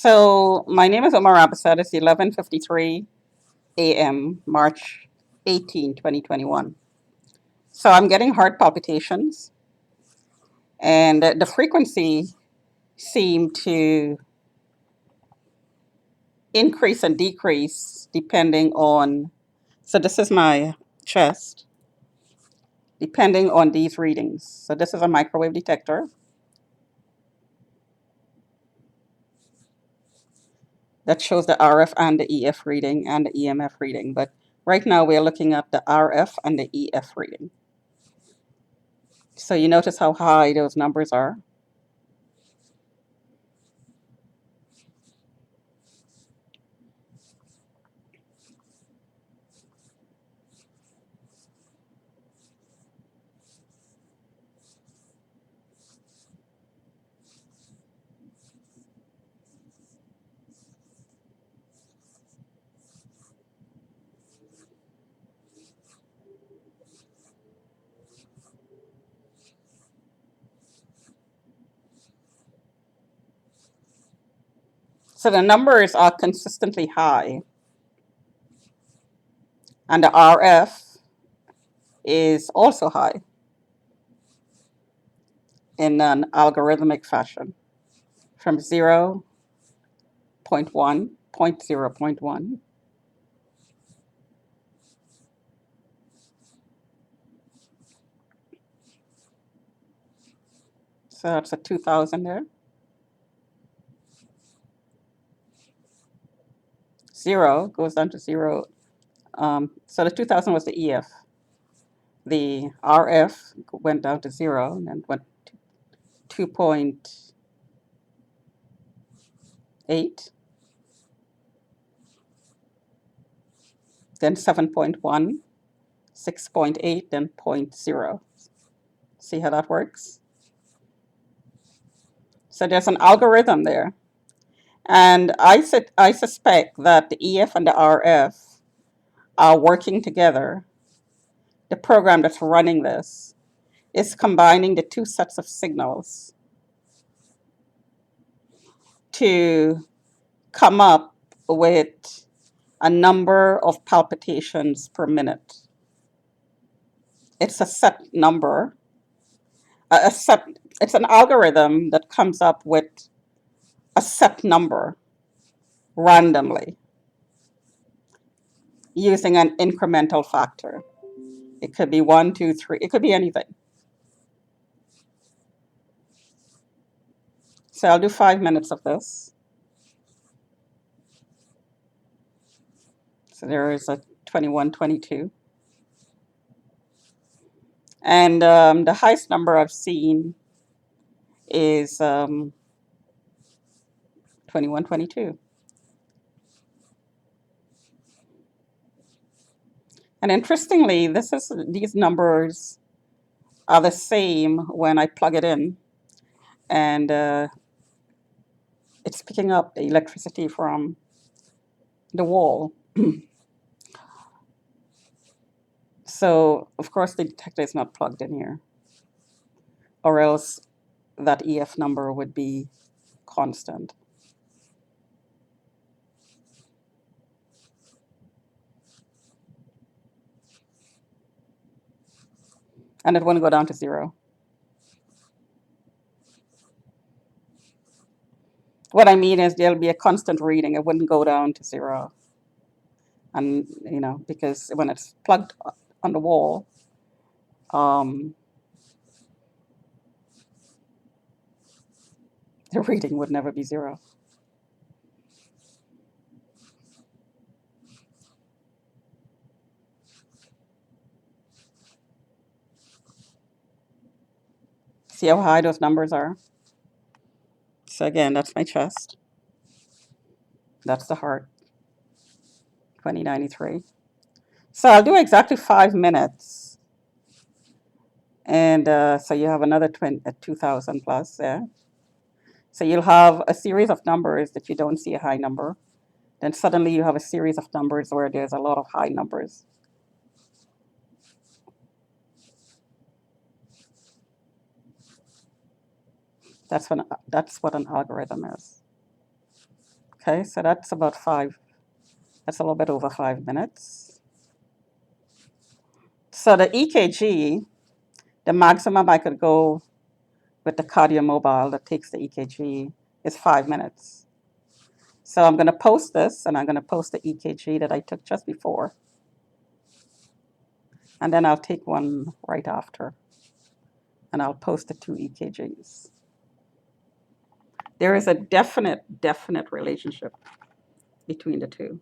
So my name is OMMA. It's 11:53 a.m., March 18, 2021. So I'm getting heart palpitations, and the frequency seemed to increase and decrease depending on, so this is my chest, depending on these readings. So this is a microwave detector that shows the RF and the EF reading and the EMF reading. But right now we're looking at the RF and the EF reading. So you notice how high those numbers are. So the numbers are consistently high, and the RF is also high in an algorithmic fashion from 0.1, 0.1. So that's a 2000 there. 0 goes down to 0. So the 2000 was the EF. The RF went down to 0 and then went to 2.8, then 7.1, 6.8, then 0.0. See how that works? So there's an algorithm there. And I suspect that the EF and the RF are working together. The program that's running this is combining the two sets of signals to come up with a number of palpitations per minute. It's a set number. It's an algorithm that comes up with a set number randomly using an incremental factor. It could be 1, 2, 3. It could be anything. So I'll do 5 minutes of this. So there is a 21, 22. And the highest number I've seen is 21, 22. And interestingly, these numbers are the same when I plug it in, and it's picking up the electricity from the wall. So of course the detector is not plugged in here, or else that EF number would be constant. And it wouldn't go down to 0. What I mean is there'll be a constant reading. It wouldn't go down to 0. And, because when it's plugged on the wall, um, the reading would never be 0. See how high those numbers are? So again, that's my chest. That's the heart, 2093. So I'll do exactly 5 minutes. And so you have another 2000 plus there. So you'll have a series of numbers that you don't see a high number. Then suddenly you have a series of numbers where there's a lot of high numbers. That's what an algorithm is. Okay, so that's about that's a little bit over 5 minutes. So the EKG, the maximum I could go with the cardio mobile that takes the EKG is 5 minutes. So I'm going to post this, and I'm going to post the EKG that I took just before. And then I'll take one right after, and I'll post the two EKGs. There is a definite relationship between the two.